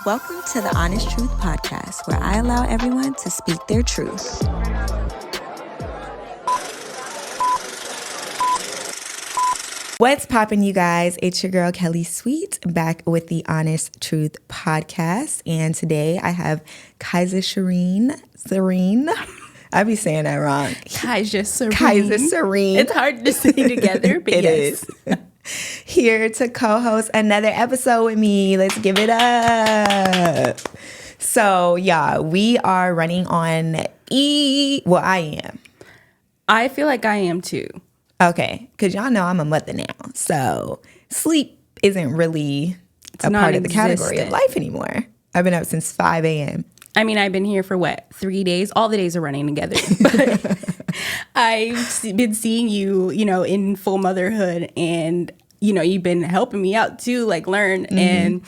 Welcome to the Honest Truth Podcast, where I allow everyone to speak their truth. What's poppin', you guys? It's your girl, Kelly Sweet, back with the Honest Truth Podcast. And today I have Kaija Serene. I be saying that wrong. Kaija Serene. Kaija Serene. It's hard to say together, but it yes. is. Here to co-host another episode with me. Let's give it up. So, yeah, we are running on Well, I am. I feel like I am too. Okay, because y'all know I'm a mother now. So, sleep isn't really a part of the category of life anymore. I've been up since 5 a.m. I mean, I've been here for 3 days? All the days are running together. But I've been seeing you, in full motherhood, and, you've been helping me out too, learn. Mm-hmm.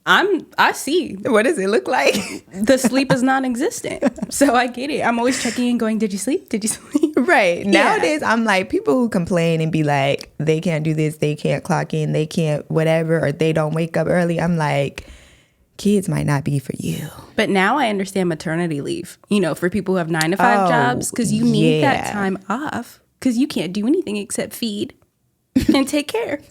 And I see. What does it look like? The sleep is non-existent. So I get it. I'm always checking in going, did you sleep? Did you sleep? Right. Yeah. Nowadays, I'm like, people who complain and be like, they can't do this, they can't clock in, they can't whatever, or they don't wake up early. I'm like, kids might not be for you. But now I understand maternity leave, for people who have 9 to 5 jobs, because you need that time off, because you can't do anything except feed and take care.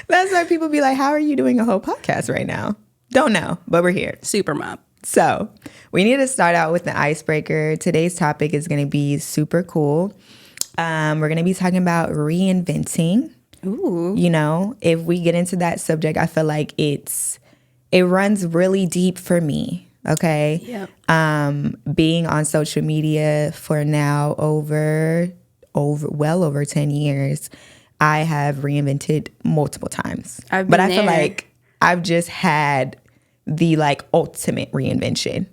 That's why people be like, how are you doing a whole podcast right now? Don't know, but we're here. Super mom. So we need to start out with the icebreaker. Today's topic is going to be super cool. We're going to be talking about reinventing. Ooh. If we get into that subject, I feel like it runs really deep for me. Okay. Yep. Being on social media for now well over 10 years, I have reinvented multiple times. I feel like I've just had the ultimate reinvention.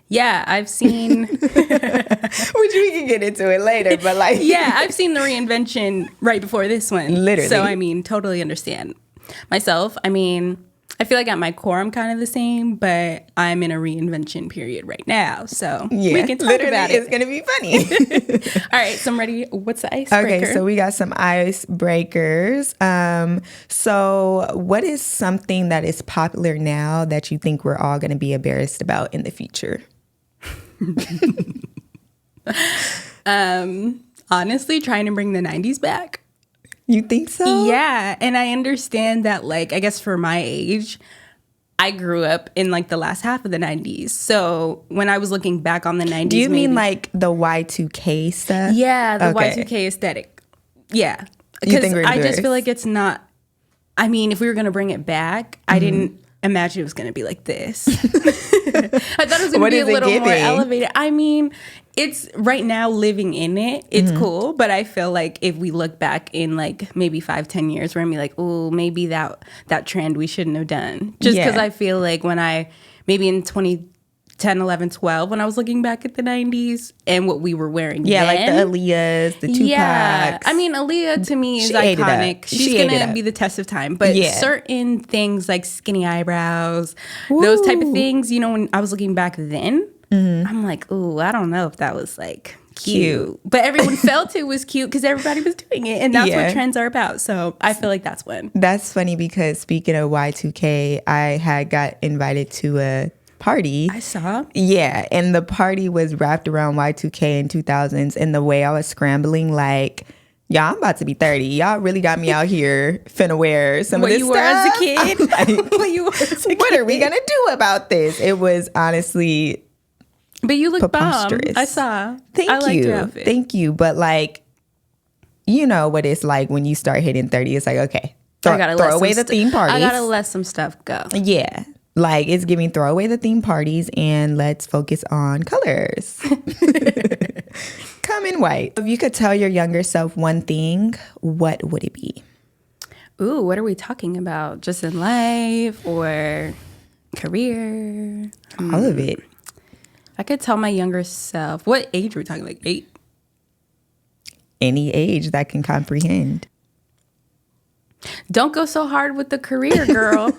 Yeah, I've seen. Which we can get into it later, but yeah, I've seen the reinvention right before this one. Literally. So, totally understand. Myself, I feel like at my core I'm kind of the same, but I'm in a reinvention period right now. So we can talk about it. It's going to be funny. All right, so I'm ready. What's the icebreaker? Okay, so we got some icebreakers. So what is something that is popular now that you think we're all going to be embarrassed about in the future? Honestly, trying to bring the 90s back. You think so? Yeah. And I understand that, I guess for my age, I grew up in the last half of the 90s. So when I was looking back on the 90s. Do you mean the Y2K stuff? Yeah, the Y2K aesthetic. Yeah. Because I just feel like it's not. If we were going to bring it back, I didn't imagine it was going to be like this. I thought it was going to be a little more elevated. It's right now living in it. It's cool. But I feel like if we look back in maybe 5-10 years, we're going to be like, oh, maybe that trend we shouldn't have done. Just because I feel like maybe in 2010, 11, 12, when I was looking back at the 90s and what we were wearing then. Like the Aaliyahs, the Tupacs. Yeah. Aaliyah to me is iconic. She's going to be the test of time. But certain things like skinny eyebrows, those type of things, when I was looking back then, I'm like, ooh, I don't know if that was cute. But everyone felt it was cute because everybody was doing it. And that's what trends are about. So I feel like that's when. That's funny because speaking of Y2K, I had got invited to a party. I saw. Yeah. And the party was wrapped around Y2K in 2000s. And the way I was scrambling, y'all, I'm about to be 30. Y'all really got me out here finna wear some of this stuff. What you were as a kid? What are we going to do about this? It was honestly... But you look bomb. I saw. Thank you. Your outfit. Thank you. But you know what it's like when you start hitting 30. It's okay, throw away the theme parties. I gotta let some stuff go. Yeah. It's giving throw away the theme parties and let's focus on colors. Come in white. If you could tell your younger self one thing, what would it be? Ooh, what are we talking about? Just in life or career? All of it. I could tell my younger self. What age are we talking? 8? Any age that can comprehend. Don't go so hard with the career, girl.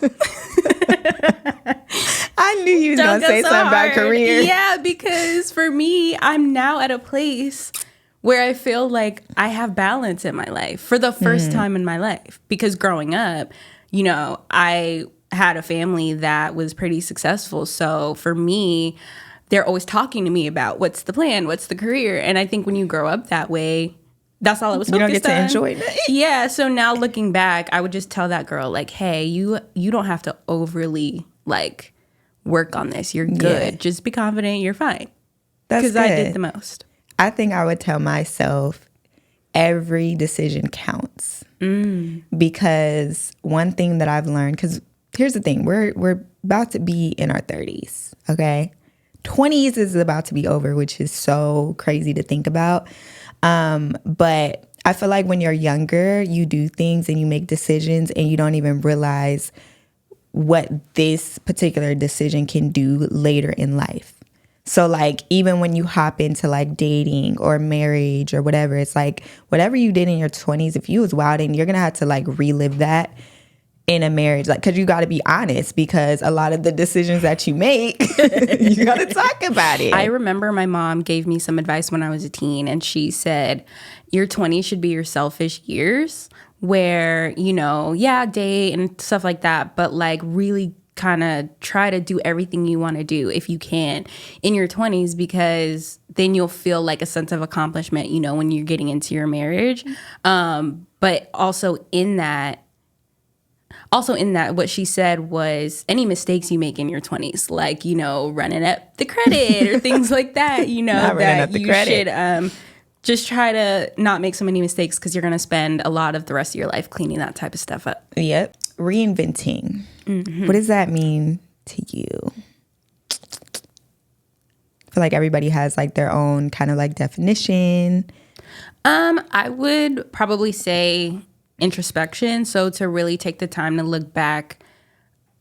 I knew you was going to say something about career. Yeah, because for me, I'm now at a place where I feel like I have balance in my life for the first time in my life. Because growing up, I had a family that was pretty successful. So for me, they're always talking to me about what's the plan, what's the career. And I think when you grow up that way, that's all I was focused on. You don't get to enjoy it. Yeah. So now looking back, I would just tell that girl, like, hey, you don't have to overly like work on this. You're good. Yeah. Just be confident. You're fine. That's good. Because I did the most. I think I would tell myself every decision counts. Because one thing that I've learned, because here's the thing, we're about to be in our 30s, okay? 20s is about to be over, which is so crazy to think about. But I feel like when you're younger, you do things and you make decisions and you don't even realize what this particular decision can do later in life. So like even when you hop into like dating or marriage or whatever, it's like whatever you did in your 20s, if you was wilding, you're going to have to like relive that in a marriage. Like, cause you got to be honest, because a lot of the decisions that you make, you got to talk about it. I remember my mom gave me some advice when I was a teen, and she said, your 20s should be your selfish years where, you know, yeah, date and stuff like that, but like really kind of try to do everything you want to do if you can in your 20s, because then you'll feel like a sense of accomplishment, you know, when you're getting into your marriage. But also in that, what she said was any mistakes you make in your 20s, like, you know, running up the credit or things like that, you know, that you should just try to not make so many mistakes, because you're going to spend a lot of the rest of your life cleaning that type of stuff up. Yep. Reinventing. What does that mean to you? I feel like everybody has like their own kind of like definition. I would probably say introspection. So to really take the time to look back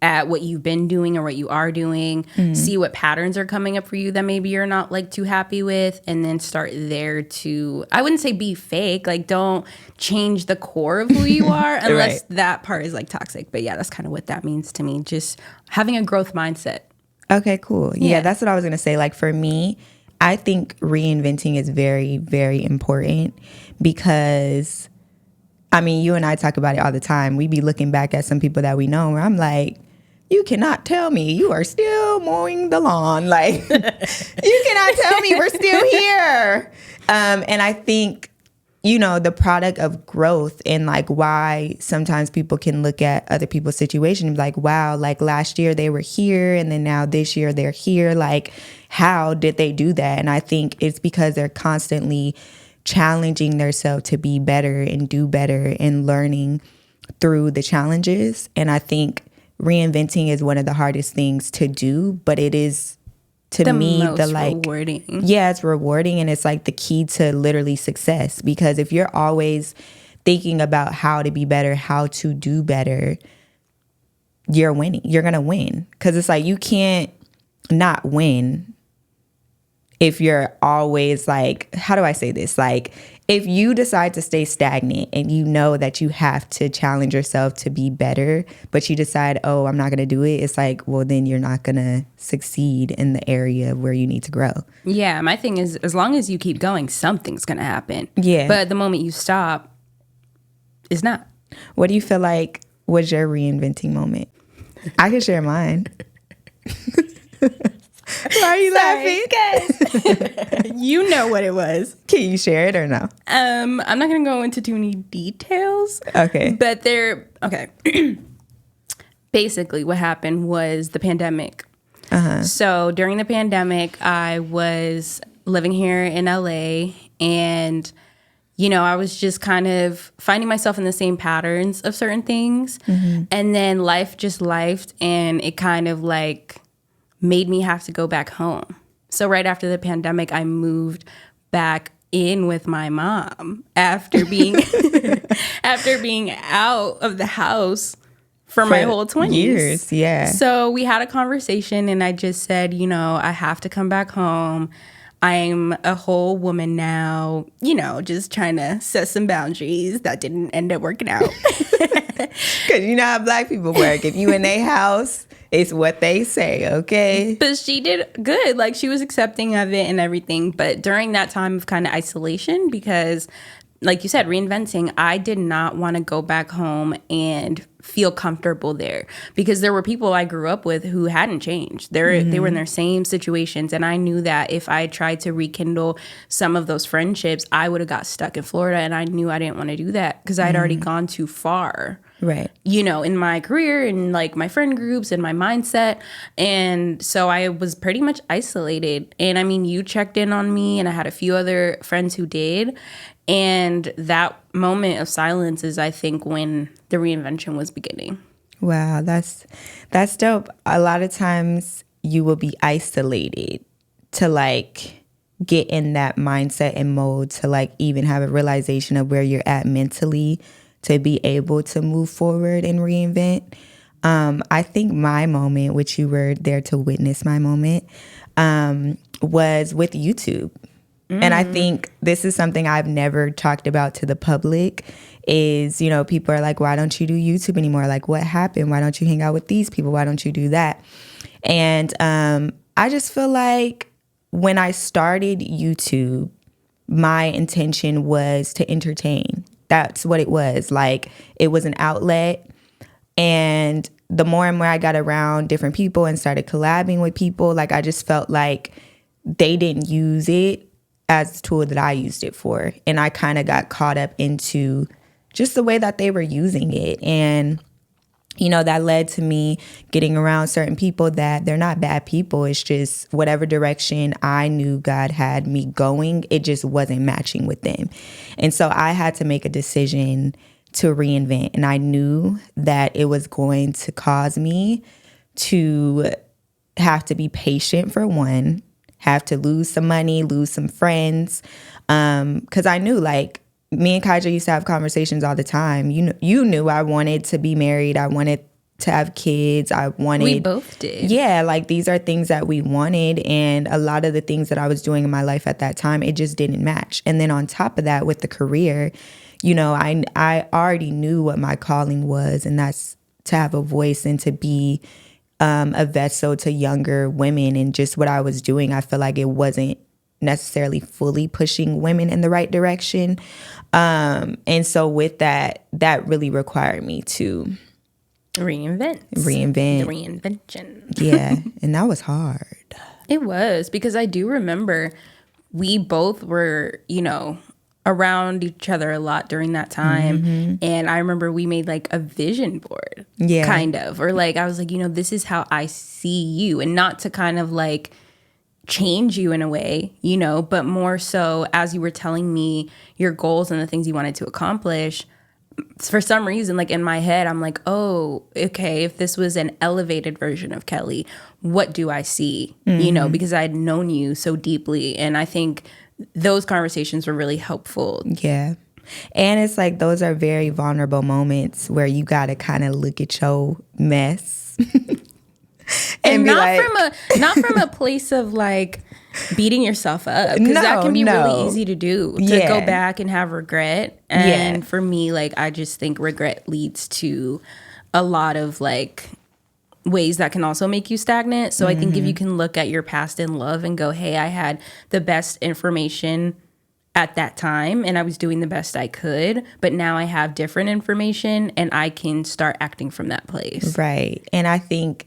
at what you've been doing or what you are doing, see what patterns are coming up for you that maybe you're not like too happy with, and then start there to, I wouldn't say be fake, like don't change the core of who you are unless that part is like toxic. But yeah, that's kind of what that means to me. Just having a growth mindset. Okay, cool. Yeah, that's what I was going to say. Like for me, I think reinventing is very, very important, because I mean, you and I talk about it all the time. We be looking back at some people that we know where I'm like, you cannot tell me you are still mowing the lawn. Like, you cannot tell me we're still here. And I think, you know, the product of growth and like why sometimes people can look at other people's situation and be like, wow, like last year they were here and then now this year they're here. Like, how did they do that? And I think it's because they're constantly challenging themselves to be better and do better and learning through the challenges. And I think reinventing is one of the hardest things to do, but it is to me the like rewarding. Yeah, it's rewarding, and it's like the key to literally success, because if you're always thinking about how to be better, how to do better, you're winning. You're going to win, because it's like you can't not win if you're always like, how do I say this? Like, if you decide to stay stagnant and you know that you have to challenge yourself to be better, but you decide, oh, I'm not going to do it, it's like, well, then you're not going to succeed in the area where you need to grow. Yeah, my thing is, as long as you keep going, something's going to happen. Yeah. But the moment you stop, it's not. What do you feel like was your reinventing moment? I can share mine. Why are you laughing? You know what it was. Can you share it or no? I'm not going to go into too many details. Okay. But okay. Basically, what happened was the pandemic. So during the pandemic, I was living here in LA, and, you know, I was just kind of finding myself in the same patterns of certain things. And then life just lifed, and it kind of like made me have to go back home. So right after the pandemic, I moved back in with my mom after being out of the house for my whole 20s. Years, yeah. So we had a conversation, and I just said, you know, I have to come back home. I'm a whole woman now, you know, just trying to set some boundaries that didn't end up working out. Because you know how Black people work. If you in their house, it's what they say, okay? But she did good. Like, she was accepting of it and everything. But during that time of kind of isolation, because like you said, reinventing, I did not want to go back home and feel comfortable there, because there were people I grew up with who hadn't changed. They were in their same situations. And I knew that if I tried to rekindle some of those friendships, I would have got stuck in Florida. And I knew I didn't want to do that because I'd already gone too far. Right. You know, in my career and like my friend groups and my mindset. And so I was pretty much isolated. And I mean, you checked in on me, and I had a few other friends who did. And that moment of silence is, I think, when the reinvention was beginning. Wow, that's dope. A lot of times you will be isolated to like get in that mindset and mode to like even have a realization of where you're at mentally to be able to move forward and reinvent. I think my moment, which you were there to witness my moment, was with YouTube. And I think this is something I've never talked about to the public is, you know, people are like, why don't you do YouTube anymore? Like, what happened? Why don't you hang out with these people? Why don't you do that? And I just feel like when I started YouTube, my intention was to entertain. That's what it was. Like, it was an outlet. And the more and more I got around different people and started collabing with people, like, I just felt like they didn't use it as the tool that I used it for. And I kind of got caught up into just the way that they were using it. And, you know, that led to me getting around certain people that they're not bad people. It's just whatever direction I knew God had me going, it just wasn't matching with them. And so I had to make a decision to reinvent. And I knew that it was going to cause me to have to be patient, for one, have to lose some money, lose some friends. Because I knew, like, me and Kaija used to have conversations all the time. You knew I wanted to be married. I wanted to have kids. We both did. Yeah, like, these are things that we wanted. And a lot of the things that I was doing in my life at that time, it just didn't match. And then on top of that, with the career, you know, I already knew what my calling was, and that's to have a voice and to be a vessel to younger women. And just what I was doing, I feel like it wasn't necessarily fully pushing women in the right direction. And so with that really required me to reinvent. The reinvention. Yeah. And that was hard. It was, because I do remember we both were, you know, around each other a lot during that time. And I remember we made like a vision board, kind of, or like, I was like, you know, this is how I see you, and not to kind of like change you in a way, you know, but more so as you were telling me your goals and the things you wanted to accomplish, for some reason, like in my head, I'm like, oh, okay, if this was an elevated version of Kelly, what do I see? You know, because I had known you so deeply. And I think those conversations were really helpful. Yeah. And it's like, those are very vulnerable moments where you got to kind of look at your mess. and not from a place of like beating yourself up, because that can be really easy to do, to go back and have regret. And for me, like, I just think regret leads to a lot of like ways that can also make you stagnant. So I think if you can look at your past in love and go, hey, I had the best information at that time and I was doing the best I could, but now I have different information and I can start acting from that place. Right. And I think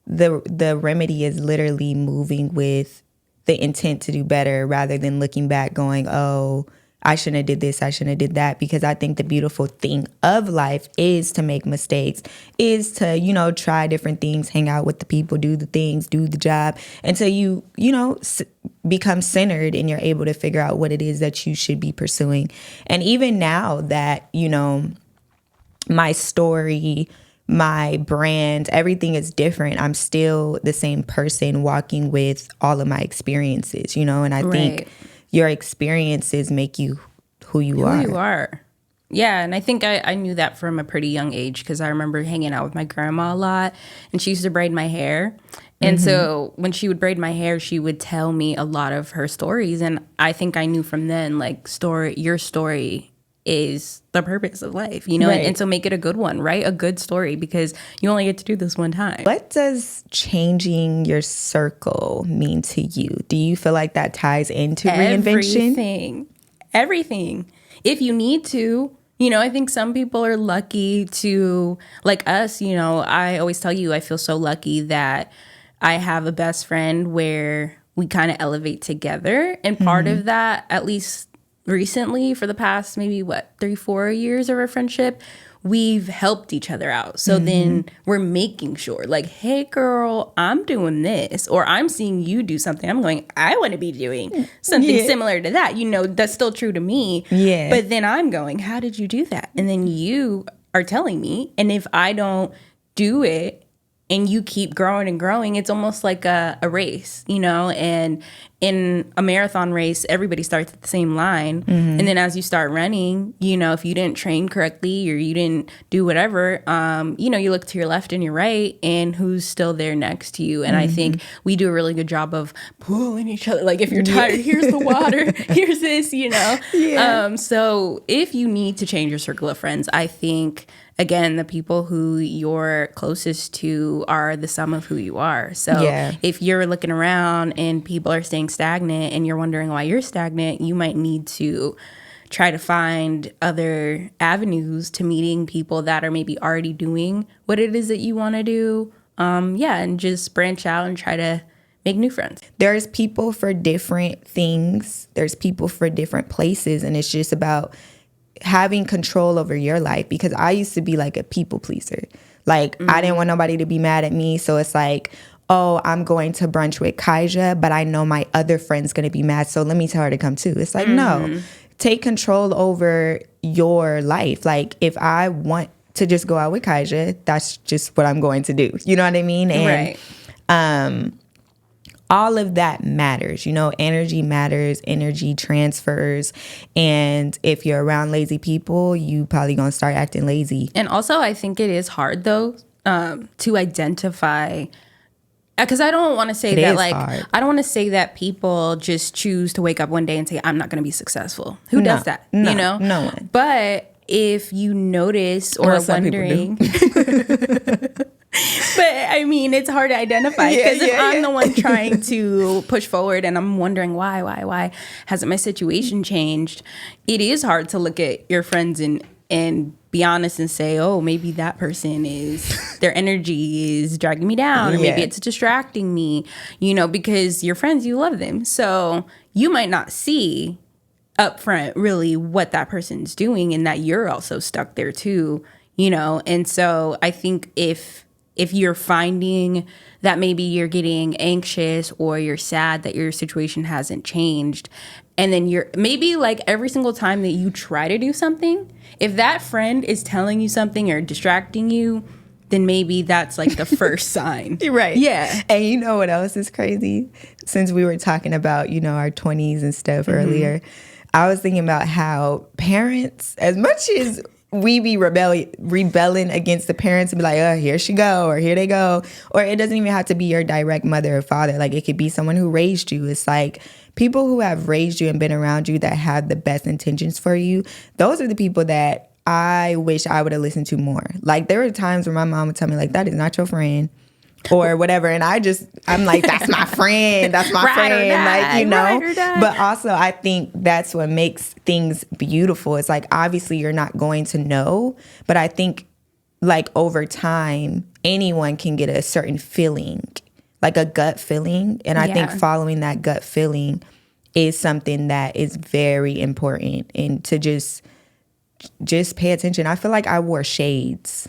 the remedy is literally moving with the intent to do better, rather than looking back going, oh, I shouldn't have did this, I shouldn't have did that. Because I think the beautiful thing of life is to make mistakes, is to, you know, try different things, hang out with the people, do the things, do the job, until you know, become centered and you're able to figure out what it is that you should be pursuing. And even now that, you know, my story, my brand, everything is different, I'm still the same person walking with all of my experiences, you know, and I think your experiences make you who you are. Yeah, and I think I knew that from a pretty young age, because I remember hanging out with my grandma a lot, and she used to braid my hair. And so when she would braid my hair, she would tell me a lot of her stories. And I think I knew from then, like, your story is the purpose of life, you know? Right. And so make it a good one, right? A good story, because you only get to do this one time. What does changing your circle mean to you? Do you feel like that ties into reinvention? Everything. if you need to, I think some people are lucky to, like us, I always tell you, I feel so lucky that I have a best friend where we kind of elevate together. And part of that, at least recently, for the past maybe 3-4 years of our friendship, we've helped each other out. So then we're making sure, like, hey girl, I'm doing this, or I'm seeing you do something. I'm going, I want to be doing something similar to that. That's still true to me. Yeah. But then I'm going, how did you do that? And then you are telling me. And if I don't do it and you keep growing and growing, it's almost like a race, and in a marathon race, everybody starts at the same line. And then as you start running, if you didn't train correctly or you didn't do whatever, you look to your left and your right and who's still there next to you. And I think we do a really good job of pulling each other. Like, if you're tired, here's the water, here's this, Yeah. So if you need to change your circle of friends, I think, again, the people who you're closest to are the sum of who you are. So if you're looking around and people are staying stagnant and you're wondering why you're stagnant, you might need to try to find other avenues to meeting people that are maybe already doing what it is that you want to do. And just branch out and try to make new friends. There's people for different things. There's people for different places. And it's just about having control over your life, because I used to be like a people pleaser. Like, I didn't want nobody to be mad at me. So it's like, oh, I'm going to brunch with Kaija, but I know my other friend's going to be mad, so let me tell her to come too. It's like, no, take control over your life. Like, if I want to just go out with Kaija, that's just what I'm going to do. You know what I mean? And all of that matters. Energy matters, energy transfers. And if you're around lazy people, you probably going to start acting lazy. And also, I think it is hard, though, to identify, because I don't want to say that, like, hard. I don't want to say that people just choose to wake up one day and say, I'm not going to be successful. Who does that? No one. But if you notice or are wondering, but I mean, it's hard to identify, because if I'm the one trying to push forward and I'm wondering why hasn't my situation changed, it is hard to look at your friends and be honest and say, oh, maybe that person their energy is dragging me down, or maybe it's distracting me, because your friends, you love them. So you might not see up front really what that person's doing, and that you're also stuck there too, And so I think if you're finding that maybe you're getting anxious or you're sad that your situation hasn't changed, and then you're maybe, like, every single time that you try to do something, if that friend is telling you something or distracting you, then maybe that's like the first sign. Right. Yeah. And you know what else is crazy? Since we were talking about, our 20s and stuff earlier, I was thinking about how parents, as much as we be rebelling against the parents and be like, oh, here she go, or here they go. Or it doesn't even have to be your direct mother or father. Like, it could be someone who raised you. It's like people who have raised you and been around you that have the best intentions for you. Those are the people that I wish I would have listened to more. Like, there were times where my mom would tell me, like, that is not your friend, or whatever. And I'm like, that's my friend. That's my friend. Like, but also I think that's what makes things beautiful. It's like, obviously you're not going to know, but I think, like, over time, anyone can get a certain feeling, like a gut feeling. And I think following that gut feeling is something that is very important, and to just pay attention. I feel like I wore shades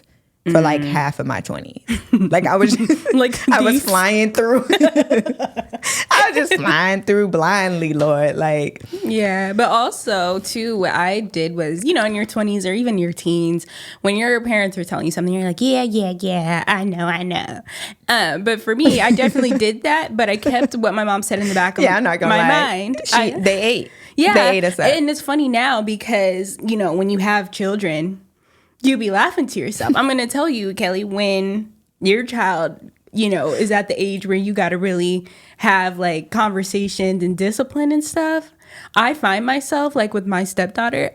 for like half of my 20s. Like, I was just, like, I was flying through. I was just flying through blindly, Lord. Like, yeah. But also, too, what I did was, in your 20s or even your teens, when your parents are telling you something, you're like, yeah, I know. But for me, I definitely did that, but I kept what my mom said in the back of my mind. They ate. Yeah. They ate us up. And it's funny now because, when you have children, you be laughing to yourself. I'm going to tell you, Kelly, when your child, is at the age where you got to really have, like, conversations and discipline and stuff, I find myself, like, with my stepdaughter,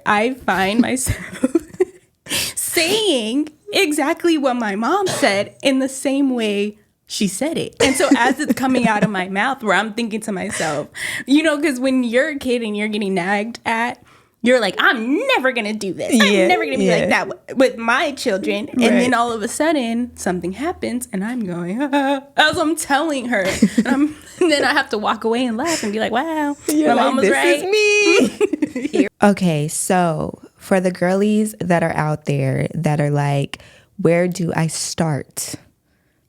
saying exactly what my mom said in the same way she said it. And so as it's coming out of my mouth, where I'm thinking to myself, because when you're a kid and you're getting nagged at, you're like, I'm never going to do this. I'm never going to be like that with my children. And then all of a sudden, something happens, and I'm going, as I'm telling her. And then I have to walk away and laugh and be like, wow, my mom was right. This is me. Okay, so for the girlies that are out there that are like, where do I start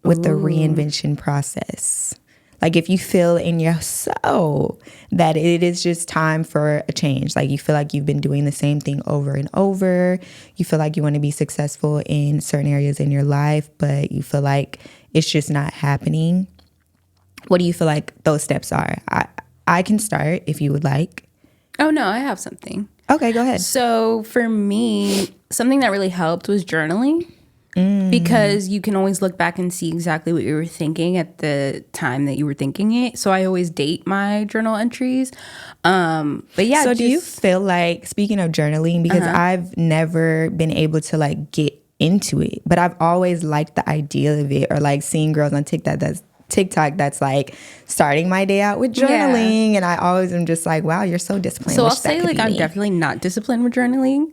with the reinvention process? Like, if you feel in your soul that it is just time for a change, like you feel like you've been doing the same thing over and over, you feel like you want to be successful in certain areas in your life, but you feel like it's just not happening, what do you feel like those steps are? I can start if you would like. Oh, no, I have something. Okay, go ahead. So for me, something that really helped was journaling. Because you can always look back and see exactly what you were thinking at the time that you were thinking it. So I always date my journal entries. But yeah. So do you feel like, speaking of journaling, because I've never been able to like get into it, but I've always liked the idea of it, or like seeing girls on TikTok that's like starting my day out with journaling, and I always am just like, wow, you're so disciplined. So I'll say like I'm definitely not disciplined with journaling,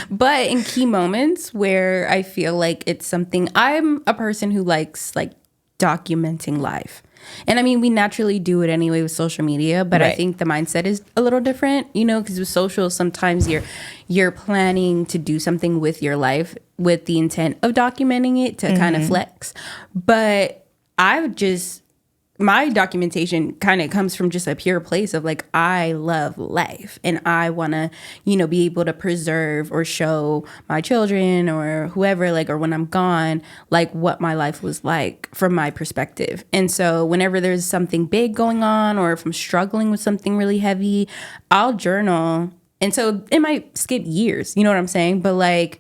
but in key moments where I feel like it's something, I'm a person who likes like documenting life. And I mean, we naturally do it anyway with social media, but I think the mindset is a little different, you know, because with social, sometimes you're planning to do something with your life with the intent of documenting it to kind of flex. But my documentation kind of comes from just a pure place of like, I love life and I want to, you know, be able to preserve or show my children or whoever, like, or when I'm gone, like what my life was like from my perspective. And so whenever there's something big going on, or if I'm struggling with something really heavy, I'll journal. And so it might skip years, you know what I'm saying? But like,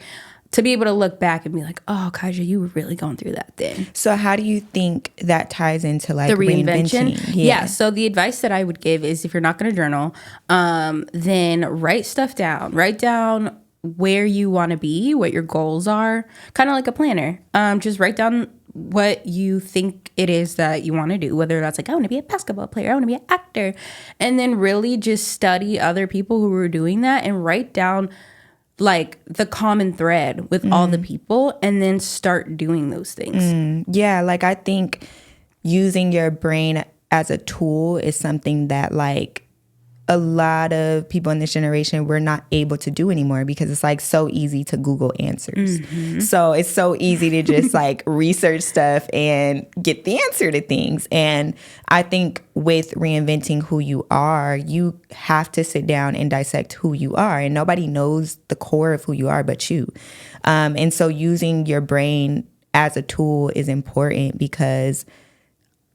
to be able to look back and be like, oh, Kaija, you were really going through that then. So how do you think that ties into like the reinvention? Yeah. So the advice that I would give is, if you're not going to journal, then write stuff down. Write down where you want to be, what your goals are, kind of like a planner. Just write down what you think it is that you want to do, whether that's like, I want to be a basketball player, I want to be an actor. And then really just study other people who are doing that and write down like the common thread with all the people, and then start doing those things. Yeah, like I think using your brain as a tool is something that like a lot of people in this generation we're not able to do anymore, because it's like so easy to Google answers. So it's so easy to just like research stuff and get the answer to things. And I think with reinventing who you are, you have to sit down and dissect who you are, and nobody knows the core of who you are but you. And so using your brain as a tool is important, because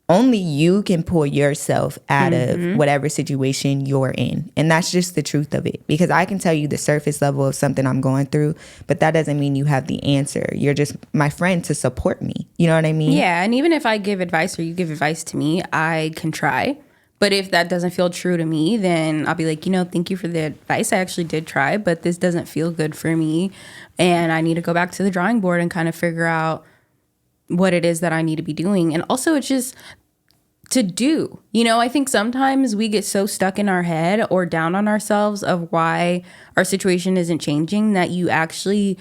only you can pull yourself out of whatever situation you're in. And that's just the truth of it. Because I can tell you the surface level of something I'm going through, but that doesn't mean you have the answer. You're just my friend to support me. You know what I mean? Yeah. And even if I give advice or you give advice to me, I can try. But if that doesn't feel true to me, then I'll be like, you know, thank you for the advice. I actually did try, but this doesn't feel good for me. And I need to go back to the drawing board and kind of figure out what it is that I need to be doing. And also it's just to do, you know, I think sometimes we get so stuck in our head or down on ourselves of why our situation isn't changing that you actually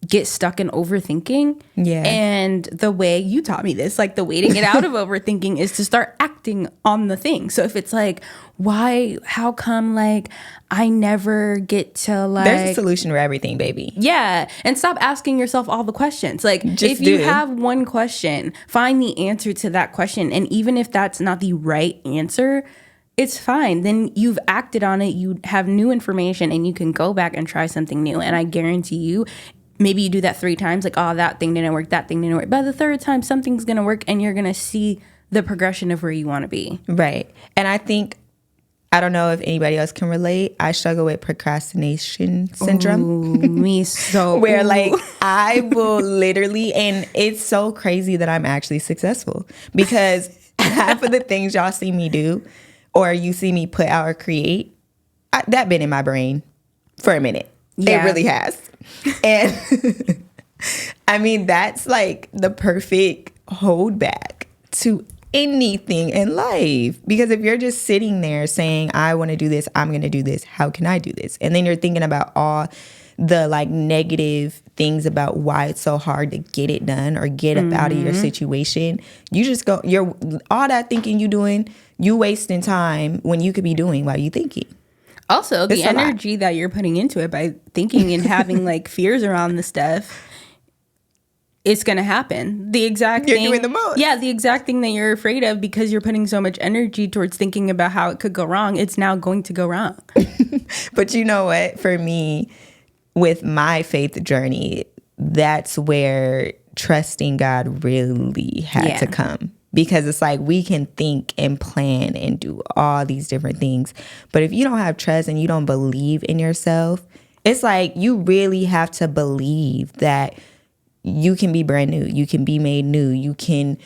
get stuck in overthinking. Yeah. And the way you taught me this, like the way to get out of overthinking is to start acting on the thing. So if it's like, how come like I never get to like... There's a solution for everything, baby. Yeah. And stop asking yourself all the questions. Like if you have one question, find the answer to that question. And even if that's not the right answer, it's fine. Then you've acted on it. You have new information and you can go back and try something new. And I guarantee you, maybe you do that 3 times, like, oh, that thing didn't work, that thing didn't work. By the 3rd time, something's going to work and you're going to see the progression of where you want to be. Right. And I think, I don't know if anybody else can relate, I struggle with procrastination syndrome. Ooh, me so. Where like I will literally, and it's so crazy that I'm actually successful, because half of the things y'all see me do or you see me put out or create, that been in my brain for a minute. Yeah. It really has. And I mean, that's like the perfect holdback to anything in life. Because if you're just sitting there saying, I want to do this, I'm going to do this, how can I do this? And then you're thinking about all the like negative things about why it's so hard to get it done or get up out of your situation. You just go, you're all that thinking you doing, you wasting time when you could be doing while you thinking. Also, the energy that you're putting into it by thinking and having like fears around the stuff, it's going to happen. The exact thing. You're doing the most. Yeah, the exact thing that you're afraid of because you're putting so much energy towards thinking about how it could go wrong. It's now going to go wrong. But you know what? For me, with my faith journey, that's where trusting God really had to come. Because it's like we can think and plan and do all these different things. But if you don't have trust and you don't believe in yourself, it's like you really have to believe that you can be brand new. You can be made new. You can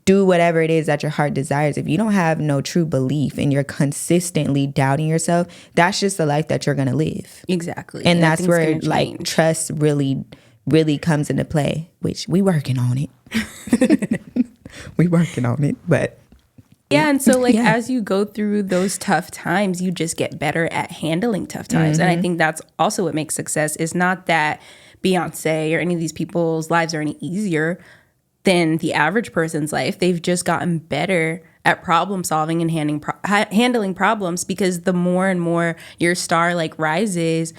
do whatever it is that your heart desires. If you don't have no true belief and you're consistently doubting yourself, that's just the life that you're going to live. Exactly. And that's where like trust really, really comes into play, which we working on it. We working on it, but yeah. And so like as you go through those tough times, you just get better at handling tough times. And I think that's also what makes success is not that Beyonce or any of these people's lives are any easier than the average person's life. They've just gotten better at problem solving and handling problems, because the more and more your star like rises,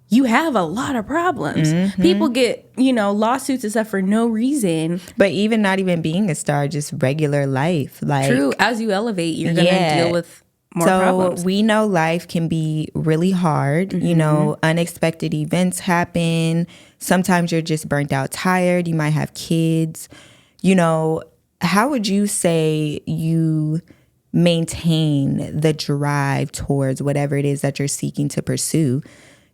you have a lot of problems. People get, lawsuits and stuff for no reason. But even not even being a star, just regular life. Like, true. As you elevate, you're going to deal with more problems. So we know life can be really hard. Unexpected events happen. Sometimes you're just burnt out, tired. You might have kids. How would you say you maintain the drive towards whatever it is that you're seeking to pursue?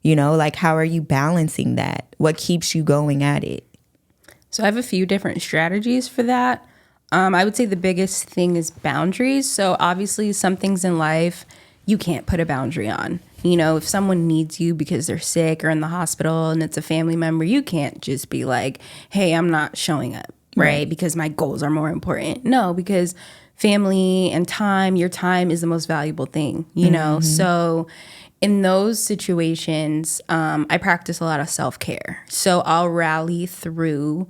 How are you balancing that? What keeps you going at it? So I have a few different strategies for that. I would say the biggest thing is boundaries. So obviously some things in life you can't put a boundary on. If someone needs you because they're sick or in the hospital and it's a family member, you can't just be like, hey, I'm not showing up, right? Because my goals are more important. No, because family and time, your time is the most valuable thing, So in those situations, I practice a lot of self-care. So I'll rally through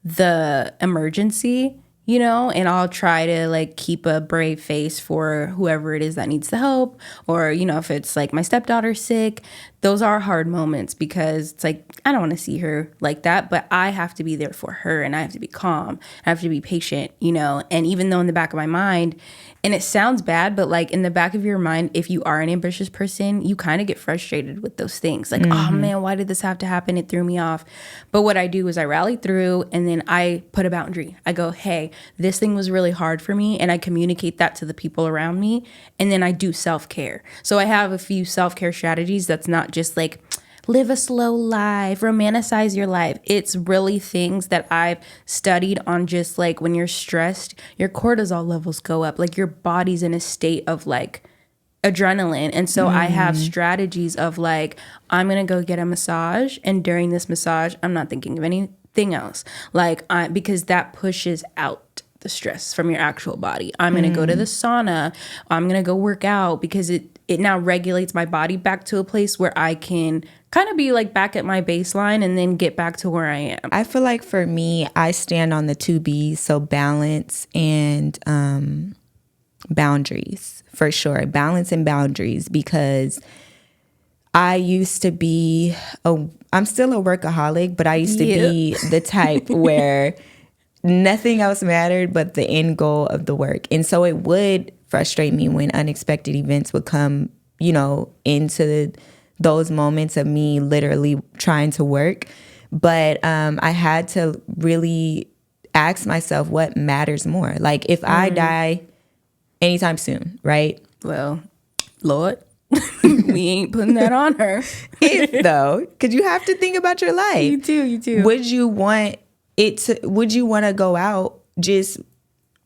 the emergency, and I'll try to like keep a brave face for whoever it is that needs the help. Or, if it's like my stepdaughter's sick, those are hard moments because it's like, I don't want to see her like that, but I have to be there for her and I have to be calm. I have to be patient, and even though in the back of my mind, and it sounds bad, but like in the back of your mind, if you are an ambitious person, you kind of get frustrated with those things. Like, oh man, why did this have to happen? It threw me off. But what I do is I rally through and then I put a boundary. I go, hey, this thing was really hard for me. And I communicate that to the people around me. And then I do self-care. So I have a few self-care strategies that's not just like, live a slow life, romanticize your life. It's really things that I've studied on, just like when you're stressed, your cortisol levels go up, like your body's in a state of like adrenaline. And so I have strategies of like, I'm going to go get a massage. And during this massage, I'm not thinking of anything else. Like, because that pushes out the stress from your actual body. I'm going to go to the sauna. I'm going to go work out because it now regulates my body back to a place where I can kind of be like back at my baseline and then get back to where I am. I feel like for me, I stand on the 2 B's, so balance and boundaries, for sure. Balance and boundaries, because I used to be, I'm still a workaholic, but I used to be the type where nothing else mattered but the end goal of the work. And so it would frustrate me when unexpected events would come, into those moments of me literally trying to work. But I had to really ask myself what matters more. Like if I die anytime soon, right? Well, Lord, we ain't putting that on her. If though, because you have to think about your life. You too. Would you want to go out just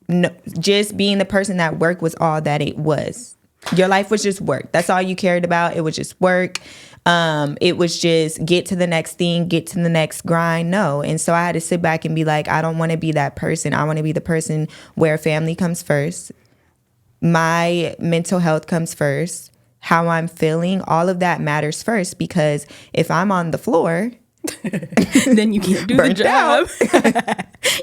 being the person that work was all that it was? Your life was just work. That's all you cared about. It was just work. It was just get to the next thing, get to the next grind. No. And so I had to sit back and be like, I don't want to be that person. I want to be the person where family comes first. My mental health comes first. How I'm feeling, all of that matters first, because if I'm on the floor, then you can't do the job.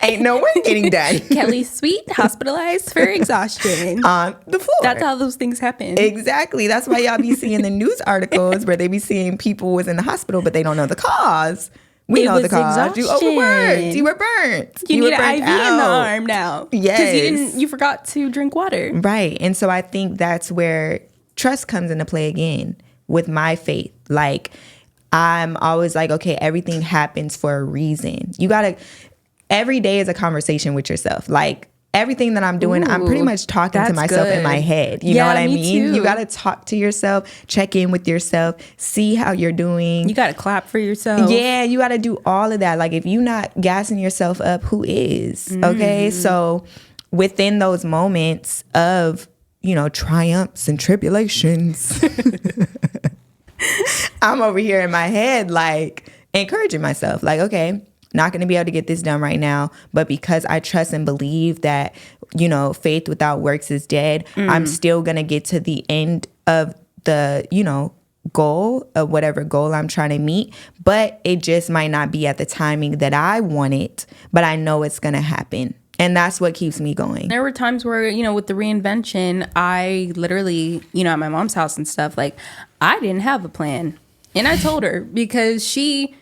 Ain't no work getting done. Kelly Sweet hospitalized for exhaustion on the floor. That's how those things happen. Exactly. That's why y'all be seeing the news articles where they be seeing people was in the hospital, but they don't know the cause. We know the cause. Exhaustion. You overworked. You were burnt. You need an IV in the arm now. Yes. Because you forgot to drink water. Right. And so I think that's where trust comes into play again with my faith. Like, I'm always like, okay, everything happens for a reason. You gotta, every day is a conversation with yourself. Like, everything that I'm doing, I'm pretty much talking to myself in my head. You know what I mean? Too. You got to talk to yourself, check in with yourself, see how you're doing. You got to clap for yourself. Yeah, you got to do all of that. Like, if you're not gassing yourself up, who is? Okay, so within those moments of, you know, triumphs and tribulations, I'm over here in my head, like, encouraging myself. Like, okay, not going to be able to get this done right now, but because I trust and believe that, you know, faith without works is dead, I'm still going to get to the end of the, you know, goal of whatever goal I'm trying to meet, but it just might not be at the timing that I want it, but I know it's going to happen. And that's what keeps me going. There were times where, you know, with the reinvention, I literally, you know, at my mom's house and stuff, like, I didn't have a plan. And I told her because she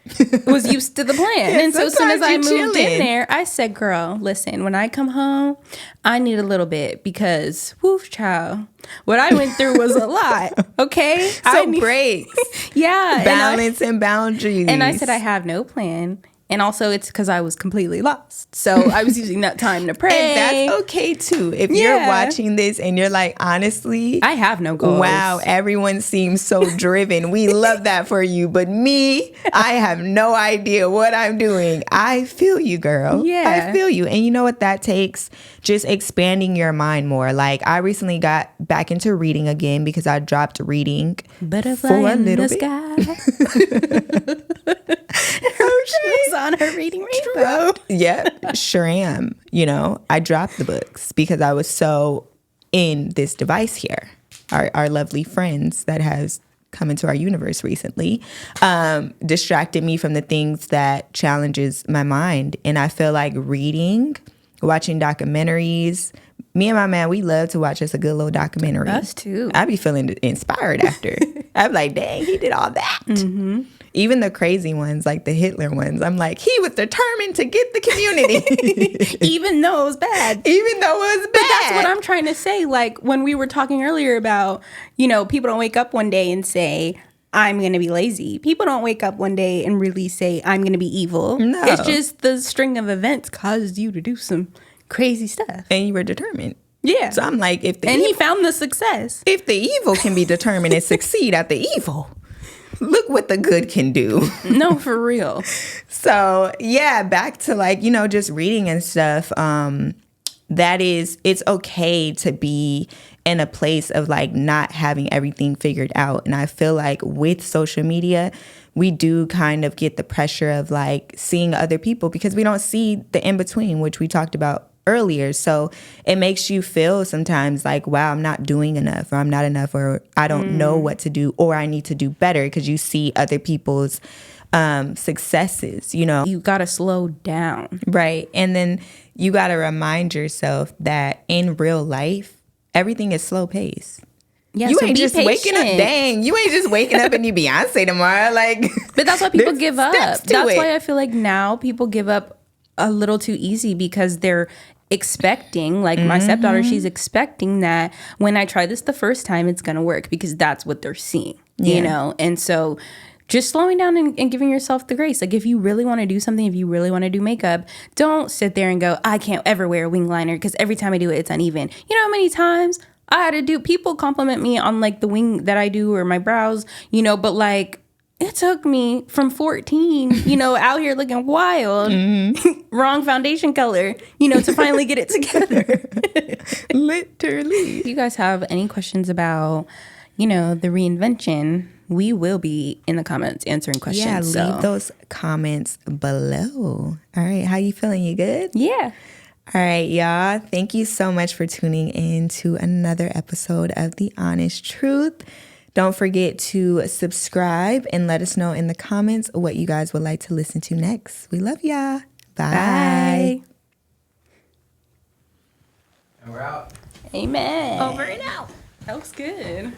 was used to the plan. And so as soon as I moved in there, I said, girl, listen, when I come home, I need a little bit because, woof, child, what I went through was a lot. Okay? So breaks. Yeah. Balance and boundaries. And I said, I have no plan. And also it's because I was completely lost. So I was using that time to pray. And that's okay too. If you're watching this and you're like, honestly, I have no goals. Wow, everyone seems so driven. We love that for you. But me, I have no idea what I'm doing. I feel you, girl. Yeah. I feel you. And you know what that takes? Just expanding your mind more. Like, I recently got back into reading again because I dropped reading for a little bit. She's on her reading rainbow. Yep, sure am. You know, I dropped the books because I was so in this device here. Our lovely friends that has come into our universe recently distracted me from the things that challenges my mind. And I feel like reading, watching documentaries, me and my man, we love to watch us a good little documentary. Us too. I be feeling inspired after. I'm like, dang, he did all that. Mm-hmm. Even the crazy ones, like the Hitler ones, I'm like, he was determined to get the community. Even though it was bad. Even though it was bad. But that's what I'm trying to say. Like, when we were talking earlier about, you know, people don't wake up one day and say, I'm going to be lazy. People don't wake up one day and really say, I'm going to be evil. No. It's just the string of events caused you to do some crazy stuff. And you were determined. Yeah. So I'm like, he found the success. If the evil can be determined and succeed at the evil, look what the good can do. No, for real. So yeah, back to, like, you know, just reading and stuff. It's okay to be in a place of, like, not having everything figured out. And I feel like with social media, we do kind of get the pressure of, like, seeing other people because we don't see the in-between, which we talked about earlier. So it makes you feel sometimes like, wow, I'm not doing enough, or I'm not enough, or I don't know what to do, or I need to do better, because you see other people's successes, you know. You got to slow down. Right. And then you got to remind yourself that in real life, everything is slow pace. Yeah, you so ain't just patient. waking up. Dang, you ain't just waking up and you Beyonce tomorrow. Like, but that's why people give up. That's it. Why I feel like now people give up a little too easy, because they're expecting, like my stepdaughter, she's expecting that when I try this the first time, it's going to work, because that's what they're seeing, you know? And so just slowing down and giving yourself the grace. Like, if you really want to do something, if you really want to do makeup, don't sit there and go, I can't ever wear a wing liner because every time I do it, it's uneven. You know how many times I had to do, people compliment me on, like, the wing that I do or my brows, you know, but, like, it took me from 14, you know, out here looking wild, wrong foundation color, you know, to finally get it together. Literally. If you guys have any questions about, you know, the reinvention, we will be in the comments answering questions. Yeah, leave those comments below. All right, how you feeling? You good? Yeah. All right, y'all. Thank you so much for tuning in to another episode of The Honest Truth. Don't forget to subscribe and let us know in the comments what you guys would like to listen to next. We love y'all. Bye. And we're out. Amen. Over and out. That looks good.